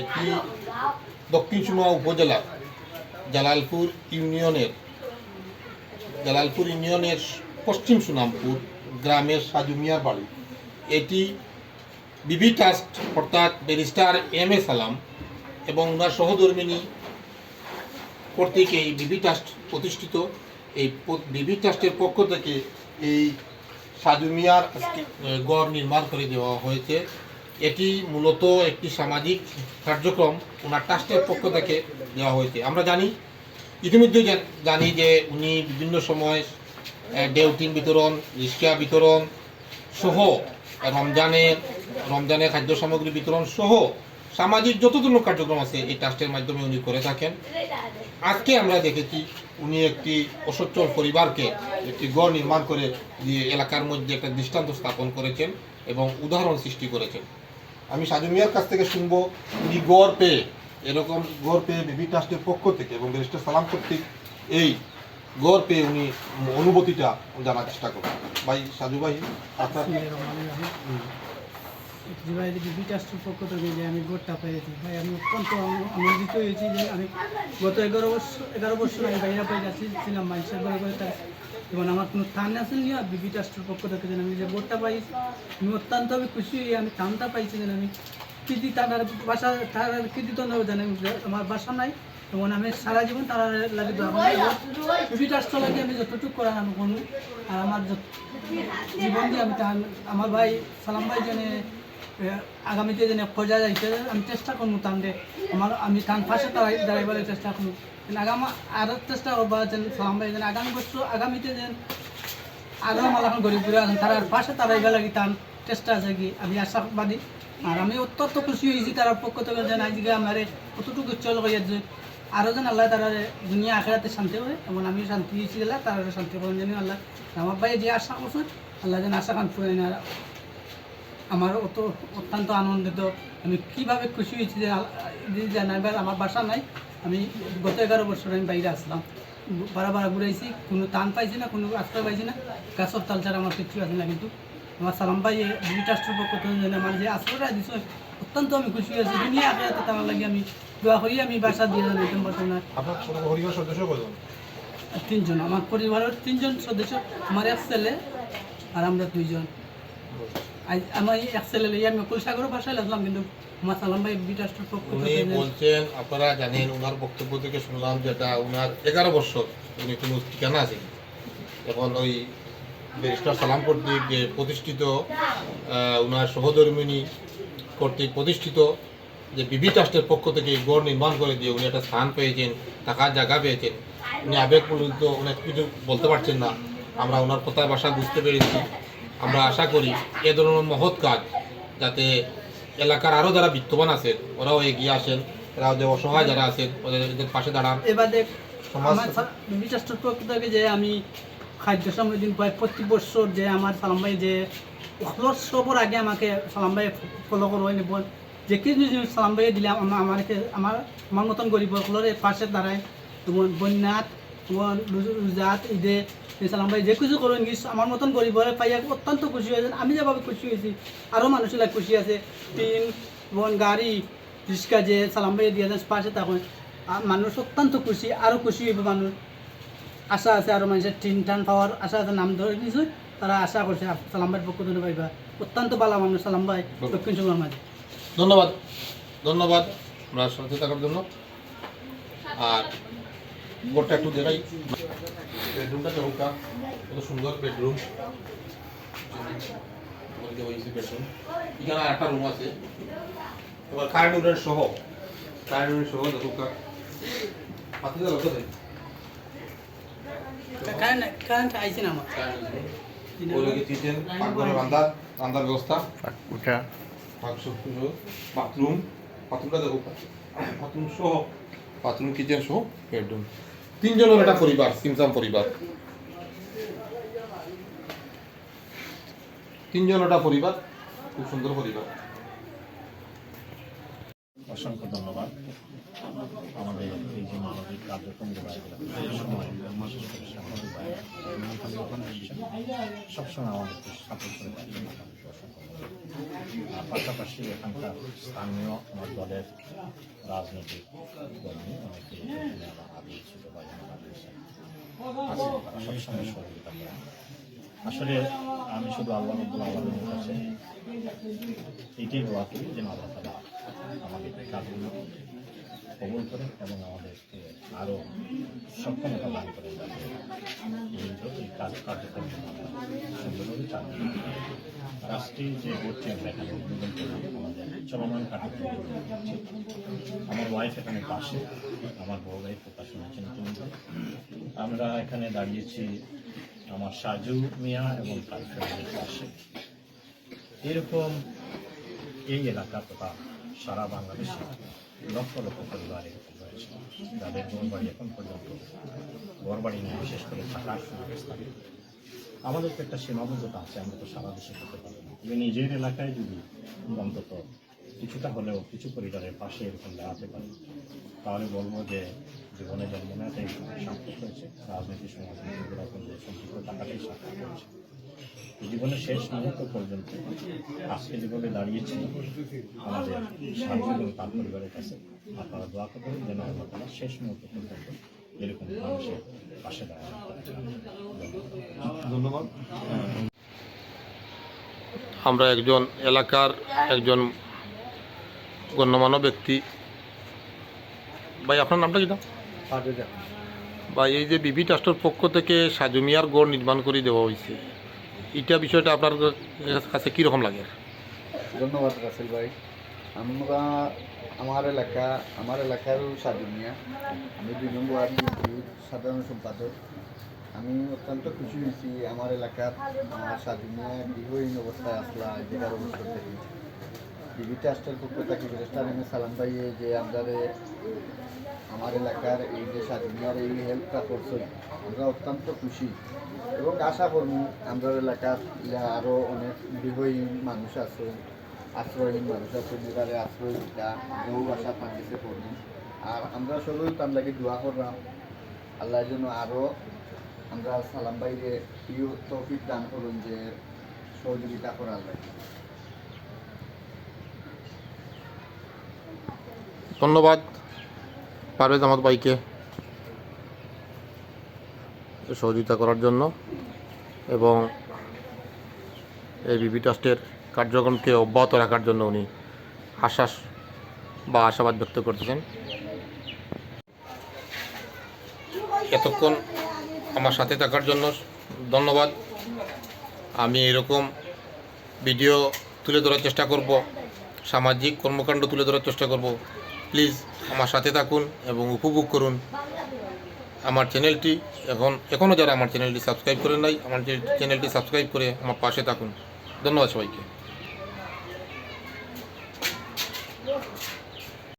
এটি দক্ষিণ সুরমা উপজেলার জালালপুর ইউনিয়নের পশ্চিম সুনামপুর গ্রামের সাজু মিয়ার বাড়ি। এটি বিবি ট্রাস্ট অর্থাৎ ব্যারিস্টার এম.এ. সালাম এবং ওনার সহধর্মিণী কর্তৃক এই বিবি ট্রাস্ট প্রতিষ্ঠিত। এই বিবি ট্রাস্টের পক্ষ থেকে এই সাজু মিয়ার গড় নির্মাণ করে দেওয়া হয়েছে। এটি মূলত একটি সামাজিক কার্যক্রম ওনার ট্রাস্টের পক্ষ থেকে দেওয়া হয়েছে। আমরা ইতিমধ্যে জানি যে উনি বিভিন্ন সময় ডেউটিন বিতরণ, রিক্সা বিতরণ সহ রমজানে খাদ্য সামগ্রী বিতরণ সহ সামাজিক যত ধরনের কার্যক্রম আছে এই ট্রাস্টের মাধ্যমে উনি করে থাকেন। আজকে আমরা দেখেছি উনি একটি অসচ্ছল পরিবারকে একটি গড় নির্মাণ করে দিয়ে এলাকার মধ্যে একটা দৃষ্টান্ত স্থাপন করেছেন এবং উদাহরণ সৃষ্টি করেছেন। আমি সাজু মিয়ার কাছ থেকে শুনবো উনি এরকম গড় পেয়ে বিবি ট্রাস্টের পক্ষ থেকে এবং ব্যারিস্টার সালাম কর্তৃক এই গড় পেয়ে উনি অনুভূতিটা জানার চেষ্টা করবেন। ভাই সাজু ভাই, আপনার বিবি ট্রাস্টের পক্ষ থেকে যে আমি গড়টা পেয়েছি ভাই, আমি অত্যন্ত আনন্দিত হয়েছি যে আমি গত 11 বছর আমি বাইরে পেয়ে যাচ্ছিলাম মানুষের ঘরে ঘরে, তার এবং আমার কোনো স্থান আসেন না। বিবি ট্রাস্টের পক্ষ থেকে যেন আমি যে গড়টা পাইছি আমি অত্যন্ত খুশি হয়ে আমি স্থানটা পাইছি। যেন আমি কৃতি তার বাসা তার কৃতিত্ব নেব জানি আমার বাসা নাই, এবং আমি সারা জীবন তারা লাগে বিবি ট্রাস্ট লাগে আমি যতটুকু করার আমি করবো। আর আমার জীবন দিয়ে আমি আমার ভাই সালাম ভাই যেন আগামীতে যেন খোঁজা যাইতে আমি চেষ্টা করবো টানতে আমি টান পাশে দাঁড়াইবার চেষ্টা করবো। আগামী আরও চেষ্টা করবো যেন সালাম ভাই যেন আগামীতে যেন আরও আমার এখন গরিবরা আছেন তার পাশে দাঁড়াইবার লাগি টান চেষ্টা আছে কি আমি আশাবাদী। আর আমি অত্যন্ত খুশি হয়েছি তার পক্ষ থেকে যেন আজকে আমার কতটুকু চল হয়ে যে আরও যেন আল্লাহ তারা দুনিয়া আখেরাতে শান্তি করে এবং আমি শান্তি হয়েছি গেলে তারা শান্তি করেন জানি আল্লাহ। আমার ভাই যে আশা করছেন আল্লাহ যেন আশা খান ফুরাই না। আমার অত্যন্ত আনন্দিত। আমি কীভাবে খুশি হয়েছি যে জানাইবার আমার বাসা নাই। আমি গত 11 বছর আমি বাইরে আসলাম, বারবার ঘুরাইছি, কোনো টান পাইছি না, কোনো আশ্রয় পাইছি না, গাছর তাল ছাড়া আমার কিছু আছে না। কিন্তু আমার সালাম ভাই বিবি ট্রাস্টের পক্ষ থেকে আমার যে আশ্রয়টা দিচ্ছে অত্যন্ত আমি খুশি হয়েছি। দুনিয়া আখেরাতে তার লাগে আমি দোয়া করি আমি বাসা দিয়ে জানাইতাম বর্তমানে। আপনার পরিবার সদস্য কজন? 3 জন। আমার পরিবারের 3 জন সদস্য, আমার এক ছেলে আর আমরা 2 জন। আমার এক ছেলে আমি কুলসাগর বাসায় লাগলাম, কিন্তু আমার সালাম ভাই বিবি ট্রাস্টের পক্ষ থেকে বলছেন আপনারা জানেন ওনার বক্তব্য থেকে শুনলাম যেটা ওনার 11 বছর উনি কোনো ঠিকানা আছে এখন ওই ব্যারিস্টার সালাম কর্তৃক যে প্রতিষ্ঠিত ওনার সহধর্মিণী কর্তৃক প্রতিষ্ঠিত যে বিবি ট্রাস্টের পক্ষ থেকে গড় নির্মাণ করে দিয়ে উনি একটা স্থান পেয়েছেন, থাকার জায়গা পেয়েছেন। উনি আবেগপ্রবণিত অনেক কিছু বলতে পারছেন না, আমরা ওনার কথার ভাষা বুঝতে পেরেছি। আমরা আশা করি এ ধরনের মহৎ কাজ যাতে এলাকার আরও যারা বিত্তবান আছেন ওরাও এগিয়ে আসেন, এরাও যে অসহায় যারা আছেন ওদের পাশে দাঁড়ান। এবারে বিবি ট্রাস্টের পক্ষ থেকে যে আমি খাদ্য সামগ্রী দিন পাই প্রতি বছর যে আমার সালাম ভাই যে সবর আগে আমাকে সালাম ভাই ফলো করবো যে কিছু জিনিস সালাম ভাই দিলে আমার মতন গরিব সকলের পাশে দাঁড়ায়। তোমার বন্যাত তোমার রোজাত ঈদে সালাম ভাই যে কিছু করেন কি আমার মতন গরিবরে পাই অত্যন্ত খুশি হয়েছেন। আমি যেভাবে খুশি হয়েছি আরও মানুষেরা খুশি আছে। টিন বন গাড়ি রিক্সা যে সালাম ভাই দিয়ে পাশে তখন মানুষ অত্যন্ত খুশি, আরও খুশি হইব মানুষ। আশা আছে আরও মানুষের টিন টান পাওয়ার আশা আছে, নাম ধরে নিয়েছে তারা আশা করছে সালাম ভাইয়ের পক্ষ থেকে পাইবা। অত্যন্ত ভালো মানুষ সালাম ভাই দক্ষিণ সুরমার মাঝে। ধন্যবাদ আমরা সাথে থাকার জন্য। আর বোর্ডটা একটু দেখাই, বেডরুমটা দেখুন কত সুন্দর বেডরুম। বেডরুম এখানে একটা রুম আছে, এবার কারেন্ট উডের সহ দেখুন পাতি দা লোক কারেন্ট আইছে না আমার কিচেন পাকঘরে রান্নার ব্যবস্থা, বাথরুমটা দেখো, বাথরুম কিচেন সহ বেডরুম। 3 জনের একটা পরিবার, সিমসাম পরিবার, 3 জন একটা পরিবার, খুব সুন্দর পরিবার। অসংখ্য ধন্যবাদ। আমাদের এই যে মানবিক কার্যক্রমগুলো সবসময় আমাদেরকে সাপোর্ট করে আর পাশাপাশি এখানকার স্থানীয় আমার দলের রাজনৈতিক কর্মী অনেকে এখানে আমার আগে ছিল বা আমার আগে আছে, তারা সবসময় সহযোগিতা করে। আসলে আমি শুধু আল্লাহ রাব্বুল আলামিনের কাছে এইটাই দোয়া করি যেন আল্লাহ তাআলা আমাদের কাজগুলো কবুল করেন এবং আমাদেরকে আরও সক্ষমতা দান করেন, যাতে এই কার্যক্রম সুন্দরভাবে চালানো যায়। রাষ্ট্রীয় যে বোর্ডটি আমরা এখানে উদ্বোধন করলাম, আমাদের চলমান কার্যক্রম হচ্ছে। আমার ওয়াইফ এখানে পাশে, আমার বড় ভাই প্রকাশনা চিন্তা। আমরা এখানে দাঁড়িয়েছি আমার সাজু মিয়া এবং তার ফ্যামিলির পাশে। এরকম এই এলাকা তথা সারা বাংলাদেশে লক্ষ লক্ষ পরিবার এরকম রয়েছে যাদের ঘরবাড়ি এখন পর্যন্ত ঘরবাড়ি নিয়ে বিশেষ করে থাকার সুব্যবস্থা নেই। আমাদের তো একটা সীমাবদ্ধতা আছে, আমরা তো সারা দেশে করতে পারবো না। তবে নিজের এলাকায় যদি অন্তত কিছুটা হলেও কিছু পরিবারের পাশে এরকম দাঁড়াতে পারি, তাহলে বলবো যে জীবনে জন্ম নেওয়াটাই সার্থক হয়েছে, রাজনীতি সমাজনীতির এখন যে সম্পৃক্ত থাকাটাই সার্থক হয়েছে। জীবনের শেষ মুহূর্ত পর্যন্ত আজকে যেভাবে দাঁড়িয়েছি আমাদের সাহায্য এবং তার পরিবারের কাছে আপনারা দোয়া করবেন যেন আল্লাহ তাআলা শেষ মুহূর্ত পর্যন্ত এরকম মানুষের পাশে দাঁড়ান। ধন্যবাদ। আমরা একজন এলাকার একজন গণ্যমান্য ব্যক্তি। ভাই আপনার নামটা কি না ভাই? এই যে বিবি ট্রাস্টের পক্ষ থেকে সাজু মিয়ার গড় নির্মাণ করে দেওয়া হয়েছে, এটা বিষয়টা আপনার কাছে কীরকম লাগে? ধন্যবাদ রাসেল ভাই। আমরা আমার এলাকার সাজু মিয়া, আমি 2 নম্বর ওয়ার্ড বিএনপির সাধারণ সম্পাদক। আমি অত্যন্ত খুশি হয়েছি আমার এলাকার আমার সাজু মিয়া গৃহহীন অবস্থায় আসলা 11 বছর থেকে। বিবি ট্রাস্টের পক্ষ থেকে ব্যারিস্টার এম এ সালাম ভাই যে আমার এলাকার এই যে সাজু মিয়ার এই হেল্পটা করছে, আমরা অত্যন্ত খুশি এবং আশা করব আমরা এলাকার আরও অনেক গৃহহীন মানুষ আছে, আশ্রয়হীন মানুষ আছে, যেখানে আশ্রয় দিতা কেউ আশা পানিতে করবো। আর আমরা সবাই তার লাগে দোয়া করলাম আল্লাহর জন্য আরও আমরা সালাম ভাইরে তৌফিক দান করুন যে সহযোগিতা করার লাগে। ধন্যবাদ পারভেজ আহমদ ভাইকে সহযোগিতা করার জন্য এবং এই বিবি ট্রাস্টের কার্যক্রমকে অব্যাহত রাখার জন্য উনি আশ্বাস বা আশাবাদ ব্যক্ত করতেছেন। এতক্ষণ আমার সাথে থাকার জন্য ধন্যবাদ। আমি এরকম ভিডিও তুলে ধরার চেষ্টা করব, সামাজিক কর্মকাণ্ড তুলে ধরার চেষ্টা করব। প্লিজ আমার সাথে থাকুন এবং উপভোগ করুন আমার চ্যানেলটি। এখনও যারা আমার চ্যানেলটি সাবস্ক্রাইব করেন নাই, আমার চ্যানেলটি সাবস্ক্রাইব করে আমার পাশে থাকুন। ধন্যবাদ সবাইকে।